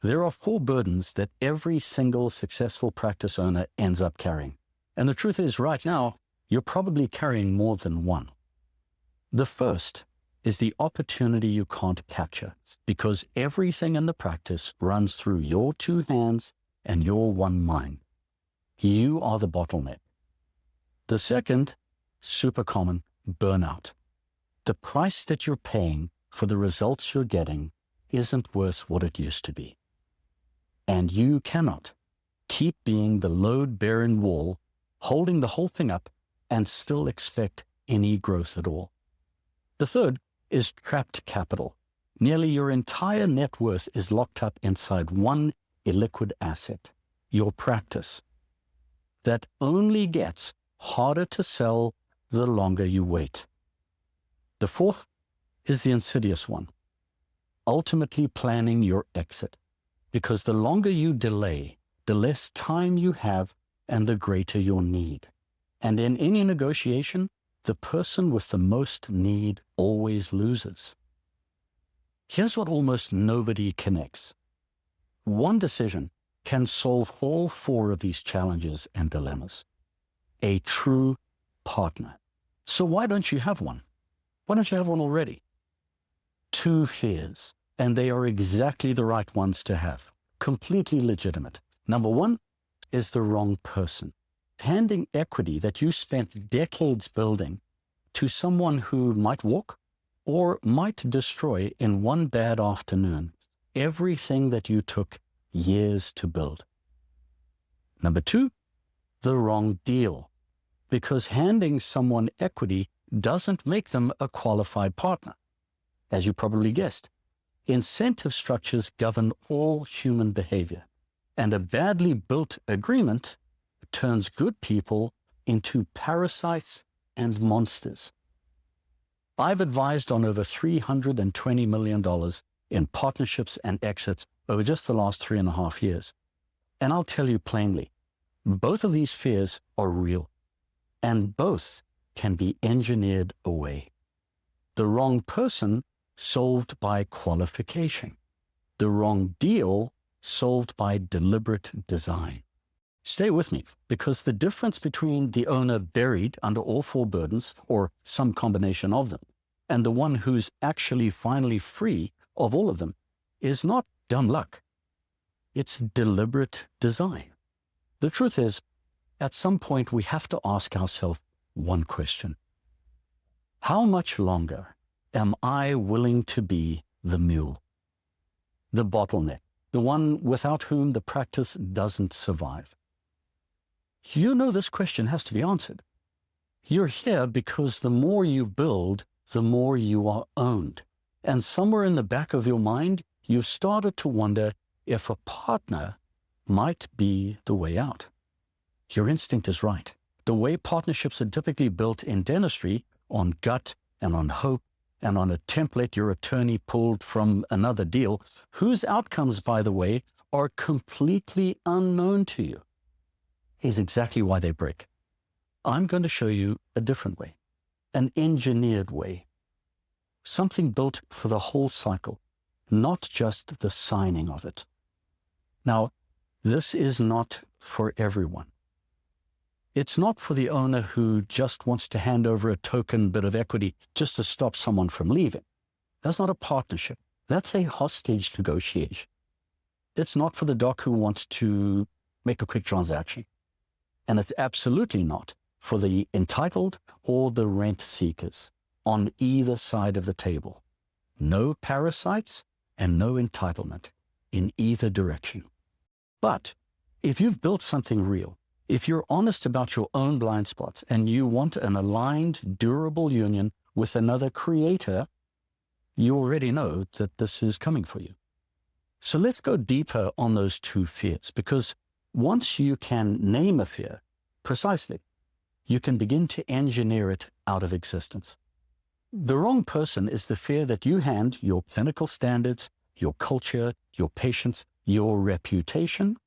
There are four burdens that every single successful practice owner ends up carrying. And the truth is, right now, you're probably carrying more than one. The first is the opportunity you can't capture, because everything in the practice runs through your two hands and your one mind. You are the bottleneck. The second, super common, burnout. The price that you're paying for the results you're getting isn't worth what it used to be. And you cannot keep being the load-bearing wall, holding the whole thing up, and still expect any growth at all. The third is trapped capital. Nearly your entire net worth is locked up inside one illiquid asset, your practice, that only gets harder to sell the longer you wait. The fourth is the insidious one, ultimately planning your exit, because the longer you delay, the less time you have and the greater your need. And in any negotiation, the person with the most need always loses. Here's what almost nobody connects. One decision can solve all four of these challenges and dilemmas. A true partner. So why don't you have one? Why don't you have one already? Two fears, and they are exactly the right ones to have. Completely legitimate. Number one is the wrong person. Handing equity that you spent decades building to someone who might walk or might destroy in one bad afternoon everything that you took years to build. Number two, the wrong deal, because handing someone equity doesn't make them a qualified partner. As you probably guessed, incentive structures govern all human behavior, and a badly built agreement turns good people into parasites and monsters. I've advised on over $320 million in partnerships and exits over just the last 3.5 years. And I'll tell you plainly, both of these fears are real, and both can be engineered away. The wrong person solved by qualification. The wrong deal solved by deliberate design. Stay with me, because the difference between the owner buried under all four burdens, or some combination of them, and the one who's actually finally free of all of them is not dumb luck. It's deliberate design. The truth is, at some point we have to ask ourselves one question. How much longer am I willing to be the mule, the bottleneck, the one without whom the practice doesn't survive? You know this question has to be answered. You're here because the more you build, the more you are owned. And somewhere in the back of your mind, you've started to wonder if a partner might be the way out. Your instinct is right. The way partnerships are typically built in dentistry, on gut and on hope and on a template your attorney pulled from another deal, whose outcomes, by the way, are completely unknown to you, is exactly why they break. I'm going to show you a different way, an engineered way, something built for the whole cycle, not just the signing of it. Now, this is not for everyone. It's not for the owner who just wants to hand over a token bit of equity just to stop someone from leaving. That's not a partnership. That's a hostage negotiation. It's not for the doc who wants to make a quick transaction. And it's absolutely not for the entitled or the rent seekers on either side of the table. No parasites and no entitlement in either direction. But if you've built something real, if you're honest about your own blind spots and you want an aligned, durable union with another creator, you already know that this is coming for you. So let's go deeper on those two fears, because once you can name a fear precisely, you can begin to engineer it out of existence. The wrong person is the fear that you hand your clinical standards, your culture, your patients, your reputation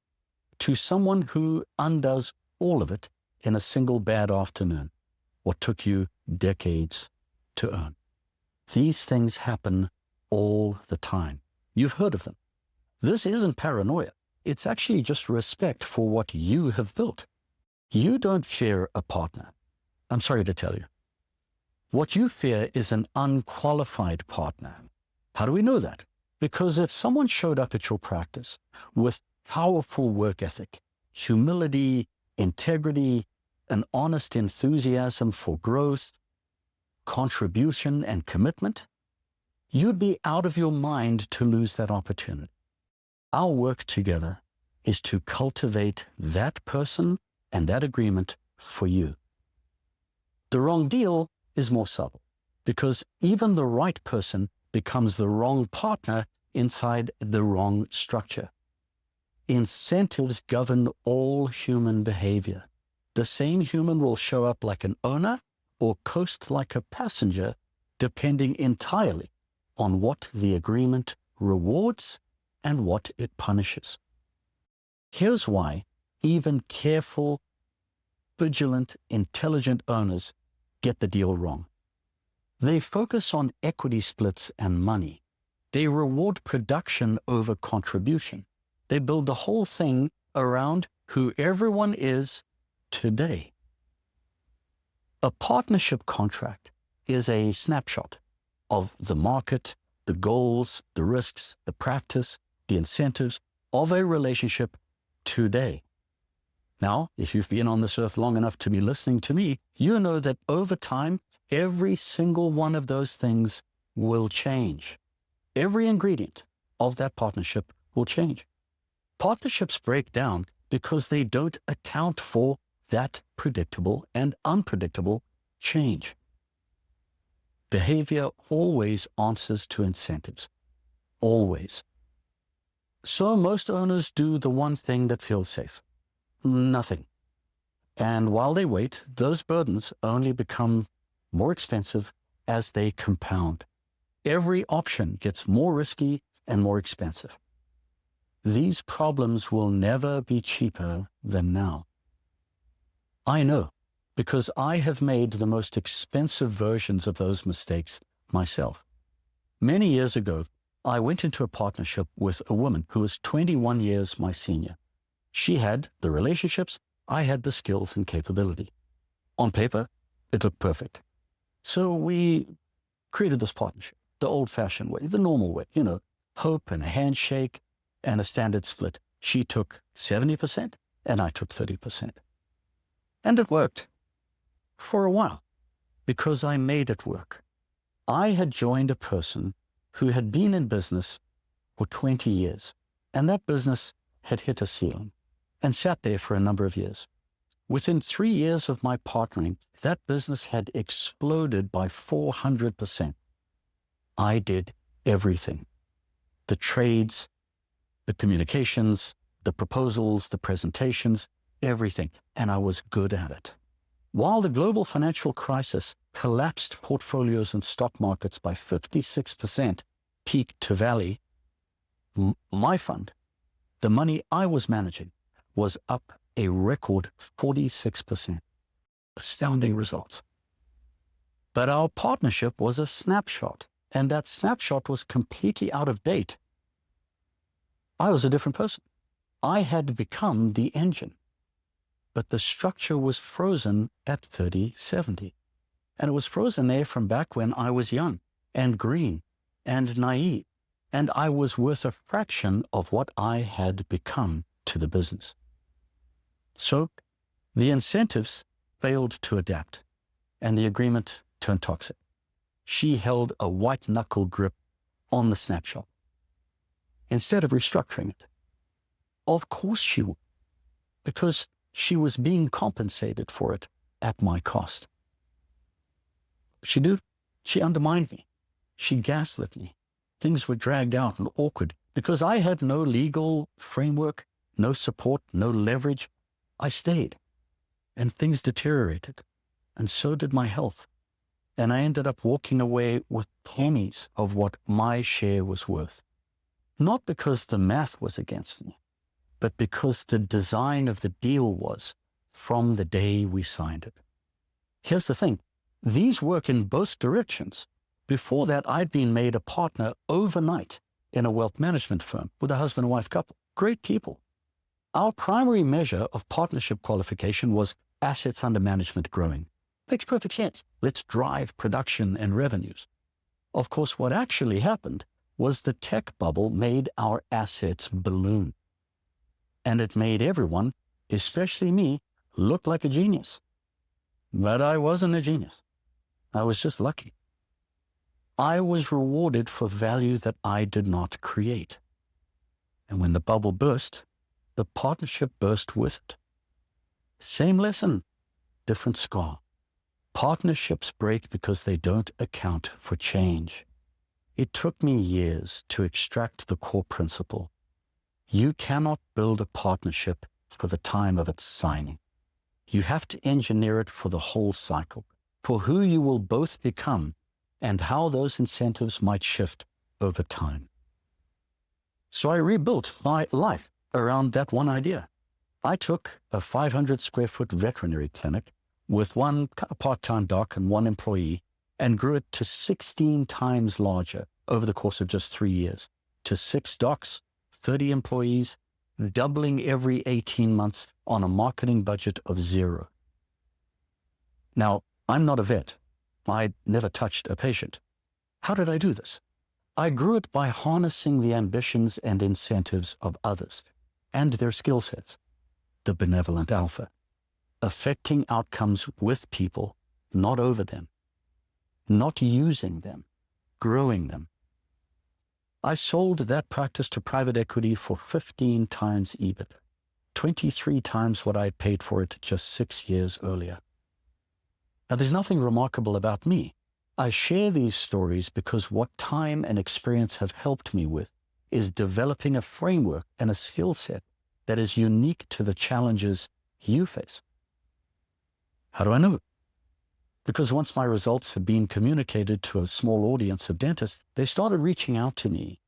to someone who undoes all of it in a single bad afternoon, what took you decades to earn. These things happen all the time. You've heard of them. This isn't paranoia. It's actually just respect for what you have built. You don't fear a partner. I'm sorry to tell you. What you fear is an unqualified partner. How do we know that? Because if someone showed up at your practice with powerful work ethic, humility, integrity, an honest enthusiasm for growth, contribution, and commitment, you'd be out of your mind to lose that opportunity. Our work together is to cultivate that person and that agreement for you. The wrong deal is more subtle, because even the right person becomes the wrong partner inside the wrong structure. Incentives govern all human behavior. The same human will show up like an owner or coast like a passenger, depending entirely on what the agreement rewards and what it punishes. Here's why even careful, vigilant, intelligent owners get the deal wrong. They focus on equity splits and money. They reward production over contribution. They build the whole thing around who everyone is today. A partnership contract is a snapshot of the market, the goals, the risks, the practice, the incentives of a relationship today. Now, if you've been on this earth long enough to be listening to me, you know that over time, every single one of those things will change. Every ingredient of that partnership will change. Partnerships break down because they don't account for that predictable and unpredictable change. Behavior always answers to incentives. Always. So most owners do the one thing that feels safe. Nothing. And while they wait, those burdens only become more expensive as they compound. Every option gets more risky and more expensive. These problems will never be cheaper than now. I know, because I have made the most expensive versions of those mistakes myself. Many years ago, I went into a partnership with a woman who was 21 years my senior. She had the relationships, I had the skills and capability. On paper, it looked perfect. So we created this partnership, the old-fashioned way, the normal way, hope and a handshake and a standard split. She took 70% and I took 30%. And it worked for a while because I made it work. I had joined a person who had been in business for 20 years, and that business had hit a ceiling and sat there for a number of years. Within 3 years of my partnering, that business had exploded by 400%. I did everything. The trades, the communications, the proposals, the presentations, everything. And I was good at it. While the global financial crisis collapsed portfolios and stock markets by 56%, peak to valley, my fund, the money I was managing, was up a record 46%. Astounding results. But our partnership was a snapshot, and that snapshot was completely out of date. I was a different person. I had become the engine, but the structure was frozen at 30-70. And it was frozen there from back when I was young and green and naive, and I was worth a fraction of what I had become to the business. So the incentives failed to adapt, and the agreement turned toxic. She held a white-knuckle grip on the snapshot instead of restructuring it. Of course she would, because she was being compensated for it at my cost. She undermined me. She gaslit me. Things were dragged out and awkward because I had no legal framework, no support, no leverage. I stayed, and things deteriorated, and so did my health. And I ended up walking away with pennies of what my share was worth. Not because the math was against me, but because the design of the deal was from the day we signed it. Here's the thing. These work in both directions. Before that, I'd been made a partner overnight in a wealth management firm with a husband and wife couple. Great people. Our primary measure of partnership qualification was assets under management growing. Makes perfect sense. Let's drive production and revenues. Of course, what actually happened was the tech bubble made our assets balloon. And it made everyone, especially me, look like a genius. But I wasn't a genius. I was just lucky. I was rewarded for value that I did not create. And when the bubble burst, the partnership burst with it. Same lesson, different scar. Partnerships break because they don't account for change. It took me years to extract the core principle. You cannot build a partnership for the time of its signing. You have to engineer it for the whole cycle, for who you will both become and how those incentives might shift over time. So I rebuilt my life around that one idea. I took a 500 square foot veterinary clinic with one part-time doc and one employee and grew it to 16 times larger over the course of just 3 years, to 6 docs, 30 employees, doubling every 18 months on a marketing budget of 0. Now, I'm not a vet. I never touched a patient. How did I do this? I grew it by harnessing the ambitions and incentives of others and their skill sets, the benevolent alpha, affecting outcomes with people, not over them, not using them, growing them. I sold that practice to private equity for 15 times EBIT, 23 times what I paid for it just 6 years earlier. Now, there's nothing remarkable about me. I share these stories because what time and experience have helped me with is developing a framework and a skill set that is unique to the challenges you face. How do I know? Because once my results had been communicated to a small audience of dentists, they started reaching out to me,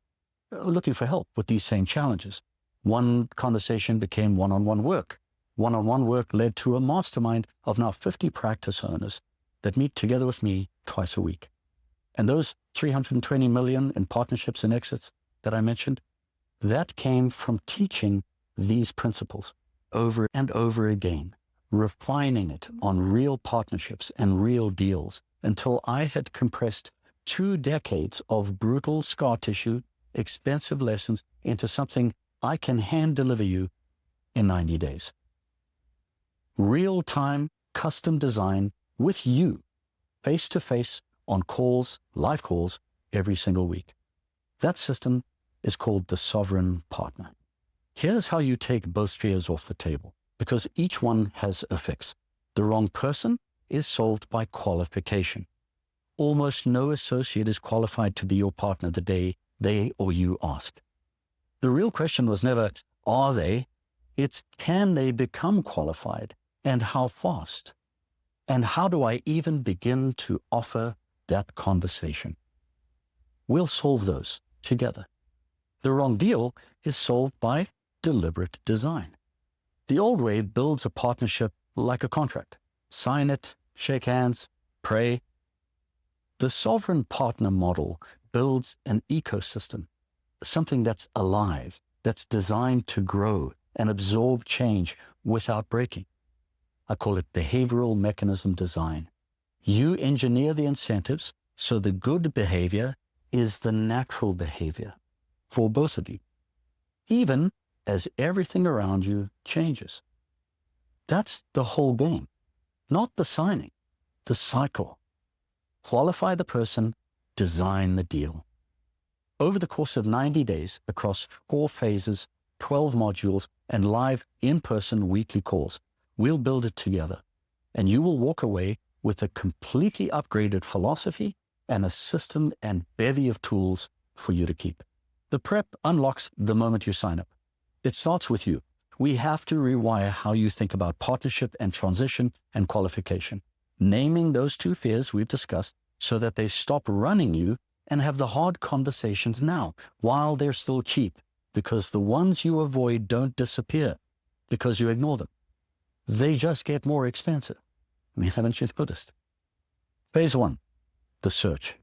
looking for help with these same challenges. One conversation became one-on-one work. One-on-one work led to a mastermind of now 50 practice owners that meet together with me twice a week. And those 320 million in partnerships and exits that I mentioned, that came from teaching these principles over and over again, refining it on real partnerships and real deals until I had compressed 2 decades of brutal scar tissue, expensive lessons into something I can hand deliver you in 90 days. Real-time, custom design with you, face-to-face, on calls, live calls, every single week. That system is called the Sovereign Partner. Here's how you take both fears off the table, because each one has a fix. The wrong person is solved by qualification. Almost no associate is qualified to be your partner the day they or you ask. The real question was never, are they? It's, can they become qualified, and how fast? And how do I even begin to offer that conversation? We'll solve those together. The wrong deal is solved by deliberate design. The old way builds a partnership like a contract. Sign it, shake hands, pray. The sovereign partner model builds an ecosystem, something that's alive, that's designed to grow and absorb change without breaking. I call it behavioral mechanism design. You engineer the incentives so the good behavior is the natural behavior for both of you, even as everything around you changes. That's the whole game, not the signing, the cycle. Qualify the person, design the deal. Over the course of 90 days, across 4 phases, 12 modules, and live in-person weekly calls, we'll build it together, and you will walk away with a completely upgraded philosophy and a system and bevy of tools for you to keep. The prep unlocks the moment you sign up. It starts with you. We have to rewire how you think about partnership and transition and qualification, naming those 2 fears we've discussed so that they stop running you and have the hard conversations now while they're still cheap, because the ones you avoid don't disappear because you ignore them. They just get more expensive. I mean, haven't you noticed? Phase 1, the search.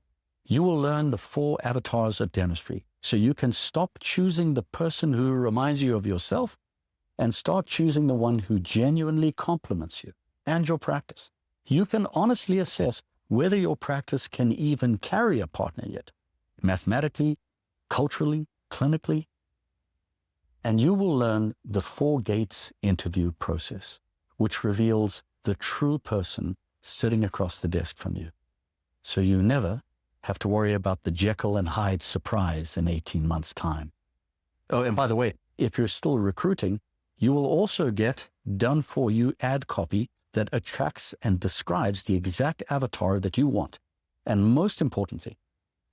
You will learn the 4 avatars of dentistry, So you can stop choosing the person who reminds you of yourself and start choosing the one who genuinely complements you and your practice. You can honestly assess whether your practice can even carry a partner yet, mathematically, culturally, clinically. And you will learn the 4 gates interview process, which reveals the true person sitting across the desk from you. So you never have to worry about the Jekyll and Hyde surprise in 18 months' time. Oh, and by the way, if you're still recruiting, you will also get done-for-you ad copy that attracts and describes the exact avatar that you want. And most importantly,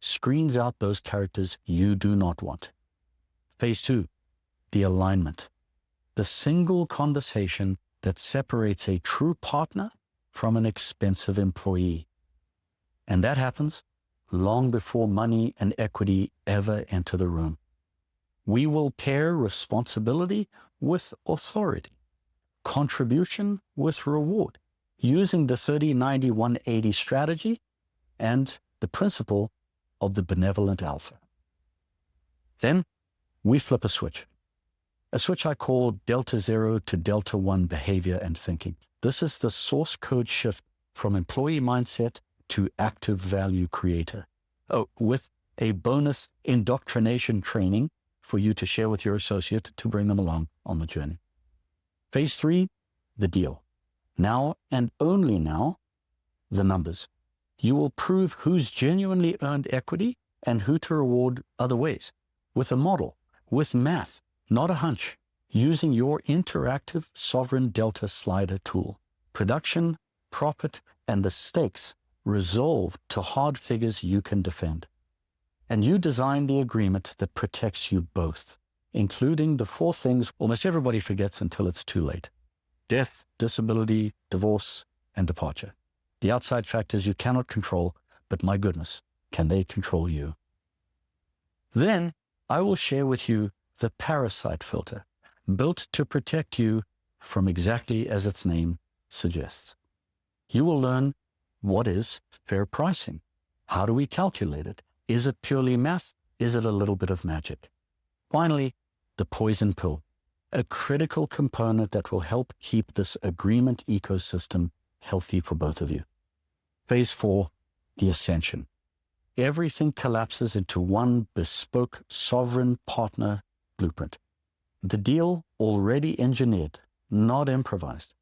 screens out those characters you do not want. Phase 2, the alignment. The single conversation that separates a true partner from an expensive employee. And that happens long before money and equity ever enter the room. We will pair responsibility with authority, contribution with reward, using the 30-90-180 strategy and the principle of the benevolent alpha. Then we flip a switch I call Delta 0 to Delta 1 behavior and thinking. This is the source code shift from employee mindset to active value creator. Oh, with a bonus indoctrination training for you to share with your associate to bring them along on the journey. Phase 3, the deal. Now and only now, the numbers. You will prove who's genuinely earned equity and who to reward other ways, with a model, with math, not a hunch, using your interactive sovereign delta slider tool. Production, profit, and the stakes resolved to hard figures you can defend. And you design the agreement that protects you both, including the 4 things almost everybody forgets until it's too late: death, disability, divorce, and departure. The outside factors you cannot control, but my goodness, can they control you? Then I will share with you the parasite filter, built to protect you from exactly as its name suggests. You will learn what is fair pricing. How do we calculate it? Is it purely math? Is it a little bit of magic? Finally, the poison pill, a critical component that will help keep this agreement ecosystem healthy for both of you. Phase 4, the ascension. Everything collapses into one bespoke sovereign partner blueprint. The deal already engineered, not improvised.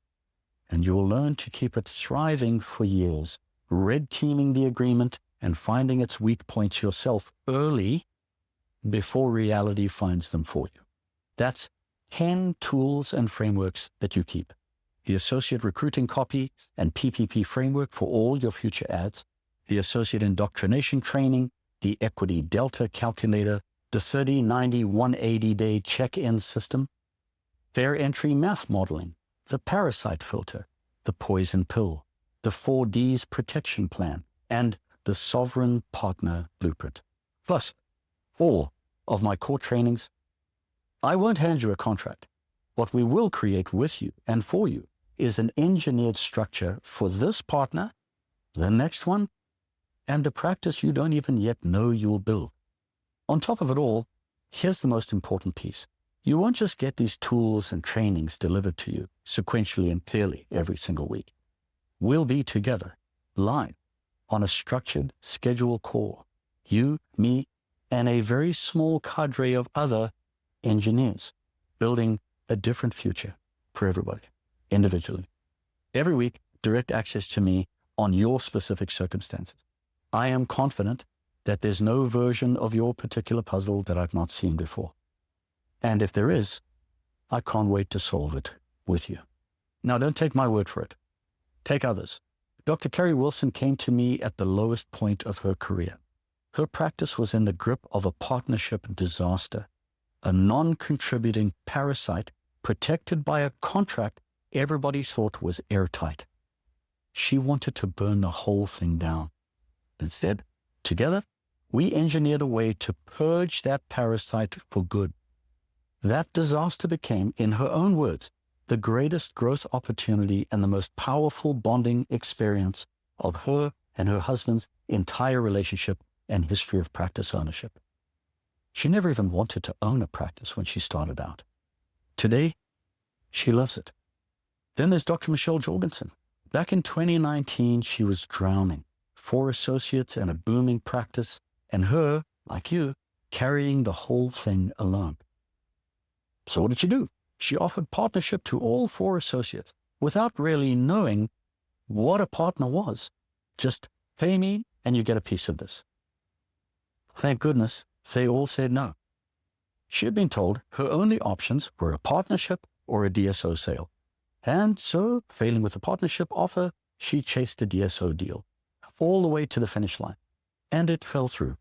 And you will learn to keep it thriving for years, red teaming the agreement and finding its weak points yourself early before reality finds them for you. That's 10 tools and frameworks that you keep. The associate recruiting copy and PPP framework for all your future ads, the associate indoctrination training, the equity delta calculator, the 30-90-180 day check-in system, fair entry math modeling, the parasite filter, the poison pill, the 4Ds protection plan, and the sovereign partner blueprint. Plus, all of my core trainings. I won't hand you a contract. What we will create with you and for you is an engineered structure for this partner, the next one, and the practice you don't even yet know you'll build. On top of it all, here's the most important piece. You won't just get these tools and trainings delivered to you sequentially and clearly every single week. We'll be together, live, on a structured, scheduled call. You, me, and a very small cadre of other engineers building a different future for everybody, individually. Every week, direct access to me on your specific circumstances. I am confident that there's no version of your particular puzzle that I've not seen before. And if there is, I can't wait to solve it with you. Now, don't take my word for it. Take others. Dr. Carrie Wilson came to me at the lowest point of her career. Her practice was in the grip of a partnership disaster, a non-contributing parasite protected by a contract everybody thought was airtight. She wanted to burn the whole thing down. Instead, together, we engineered a way to purge that parasite for good. That disaster became, in her own words, the greatest growth opportunity and the most powerful bonding experience of her and her husband's entire relationship and history of practice ownership. She never even wanted to own a practice when she started out. Today, she loves it. Then there's Dr. Michelle Jorgensen. Back in 2019, she was drowning. 4 associates and a booming practice, and her, like you, carrying the whole thing alone. So what did she do? She offered partnership to all 4 associates without really knowing what a partner was. Just pay me and you get a piece of this. Thank goodness they all said no. She had been told her only options were a partnership or a DSO sale. And so, failing with the partnership offer, she chased a DSO deal all the way to the finish line. And it fell through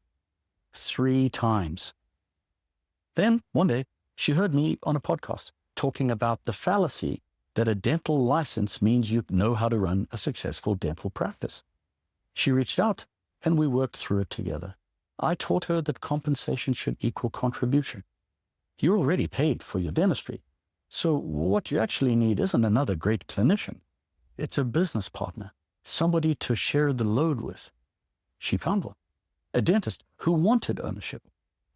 3 times. Then, one day, she heard me on a podcast talking about the fallacy that a dental license means you know how to run a successful dental practice. She reached out and we worked through it together. I taught her that compensation should equal contribution. You're already paid for your dentistry, so what you actually need isn't another great clinician. It's a business partner, somebody to share the load with. She found one, a dentist who wanted ownership,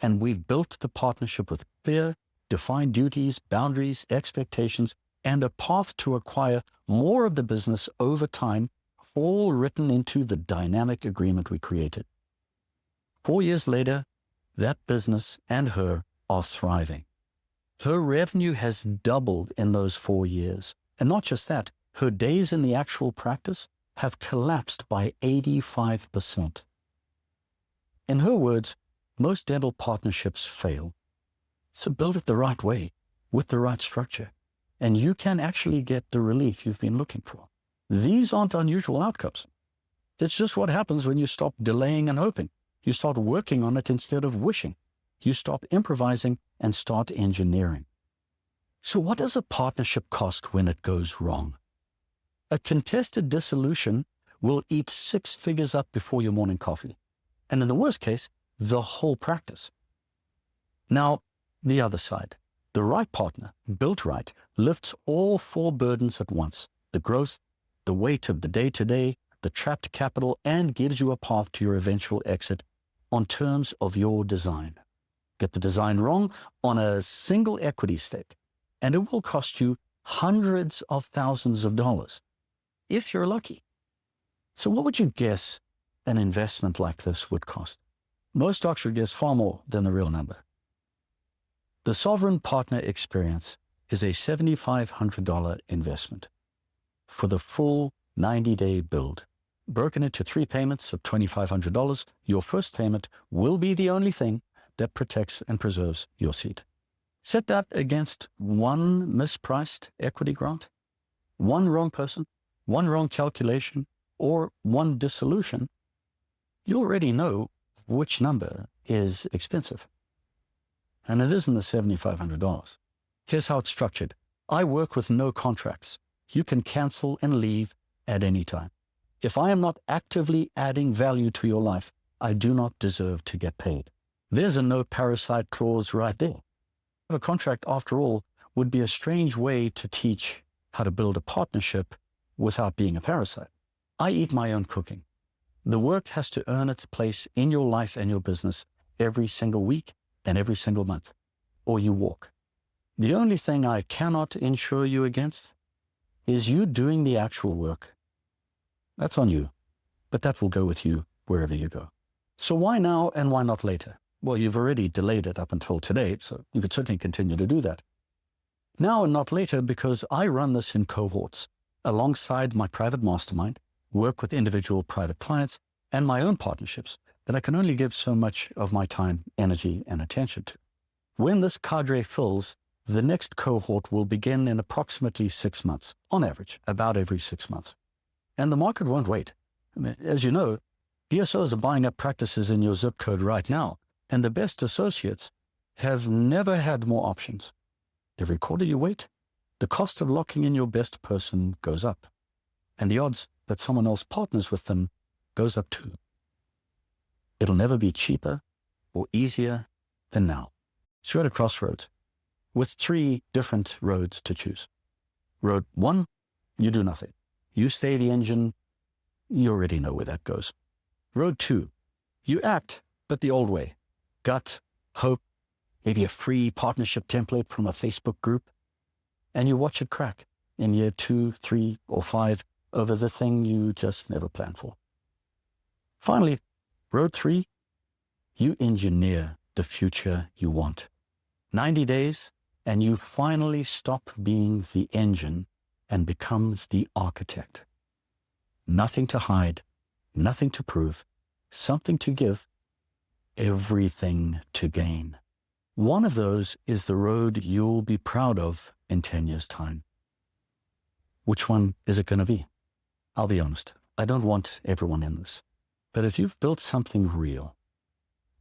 and we built the partnership with clear, defined duties, boundaries, expectations, and a path to acquire more of the business over time, all written into the dynamic agreement we created. 4 years later, that business and her are thriving. Her revenue has doubled in those 4 years. And not just that, her days in the actual practice have collapsed by 85%. In her words, most dental partnerships fail. So build it the right way, with the right structure, and you can actually get the relief you've been looking for. These aren't unusual outcomes. It's just what happens when you stop delaying and hoping. You start working on it instead of wishing. You stop improvising and start engineering. So what does a partnership cost when it goes wrong? A contested dissolution will eat 6 figures up before your morning coffee. And in the worst case, the whole practice. Now, the other side. The right partner, built right, lifts all 4 burdens at once. The growth, the weight of the day-to-day, the trapped capital, and gives you a path to your eventual exit on terms of your design. Get the design wrong on a single equity stake, and it will cost you hundreds of thousands of dollars, if you're lucky. So what would you guess an investment like this would cost? Most stocks would guess far more than the real number. The Sovereign Partner Experience is a $7,500 investment for the full 90-day build. Broken into 3 payments of $2,500, your first payment will be the only thing that protects and preserves your seat. Set that against one mispriced equity grant, one wrong person, one wrong calculation, or one dissolution. You already know which number is expensive. And it isn't the $7,500. Here's how it's structured. I work with no contracts. You can cancel and leave at any time. If I am not actively adding value to your life, I do not deserve to get paid. There's a no parasite clause right there. A contract, after all, would be a strange way to teach how to build a partnership without being a parasite. I eat my own cooking. The work has to earn its place in your life and your business every single week and every single month, or you walk. The only thing I cannot insure you against is you doing the actual work. That's on you, but that will go with you wherever you go. So why now and why not later? Well, you've already delayed it up until today, so you could certainly continue to do that. Now and not later because I run this in cohorts, alongside my private mastermind, work with individual private clients, and my own partnerships that I can only give so much of my time, energy, and attention to. When this cadre fills, the next cohort will begin in approximately 6 months, on average, about every 6 months. And the market won't wait. I mean, as you know, DSOs are buying up practices in your zip code right now, and the best associates have never had more options. Every quarter you wait, the cost of locking in your best person goes up, and the odds that someone else partners with them goes up too. It'll never be cheaper or easier than now. So you're at a crossroads with 3 different roads to choose. Road 1, you do nothing. You stay the engine. You already know where that goes. Road 2, you act, but the old way. Gut, hope, maybe a free partnership template from a Facebook group, and you watch it crack in year 2, 3, or 5 over the thing you just never planned for. Finally, road 3, you engineer the future you want. 90 days, and you finally stop being the engine and become the architect. Nothing to hide, nothing to prove, something to give, everything to gain. One of those is the road you'll be proud of in 10 years' time. Which one is it going to be? I'll be honest, I don't want everyone in this. But if you've built something real,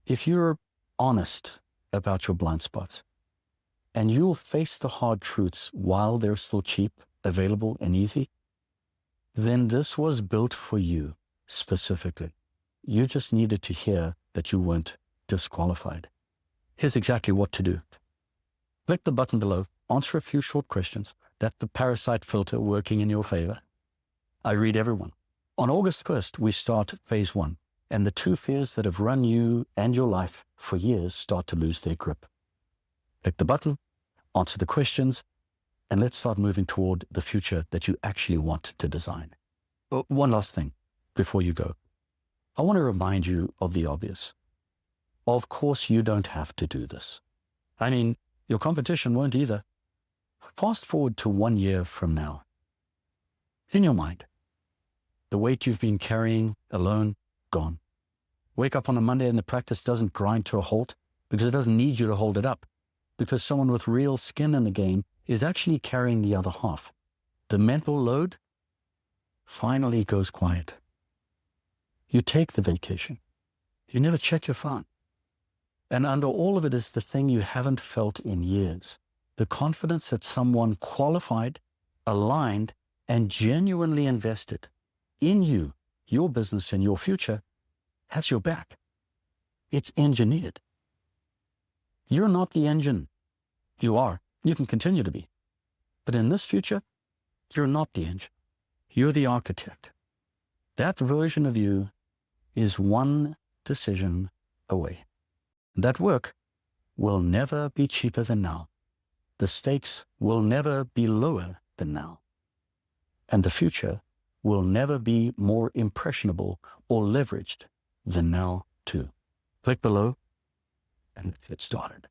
if you're honest about your blind spots, and you'll face the hard truths while they're still cheap, available, and easy, then this was built for you specifically. You just needed to hear that you weren't disqualified. Here's exactly what to do. Click the button below, answer a few short questions. That's the parasite filter working in your favor. I read everyone. On August 1st, we start phase 1, and the 2 fears that have run you and your life for years start to lose their grip. Click the button, answer the questions, and let's start moving toward the future that you actually want to design. One last thing before you go. I want to remind you of the obvious. Of course, you don't have to do this. I mean, your competition won't either. Fast forward to 1 year from now. In your mind, the weight you've been carrying alone, gone. Wake up on a Monday and the practice doesn't grind to a halt because it doesn't need you to hold it up, because someone with real skin in the game is actually carrying the other half. The mental load finally goes quiet. You take the vacation. You never check your phone. And under all of it is the thing you haven't felt in years. The confidence that someone qualified, aligned, and genuinely invested in you, your business, and your future has your back. It's engineered. You're not the engine. You are. You can continue to be. But in this future, you're not the engine. You're the architect. That version of you is one decision away. That work will never be cheaper than now. The stakes will never be lower than now. And the future will never be more impressionable or leveraged than now too. Click below and let's get started.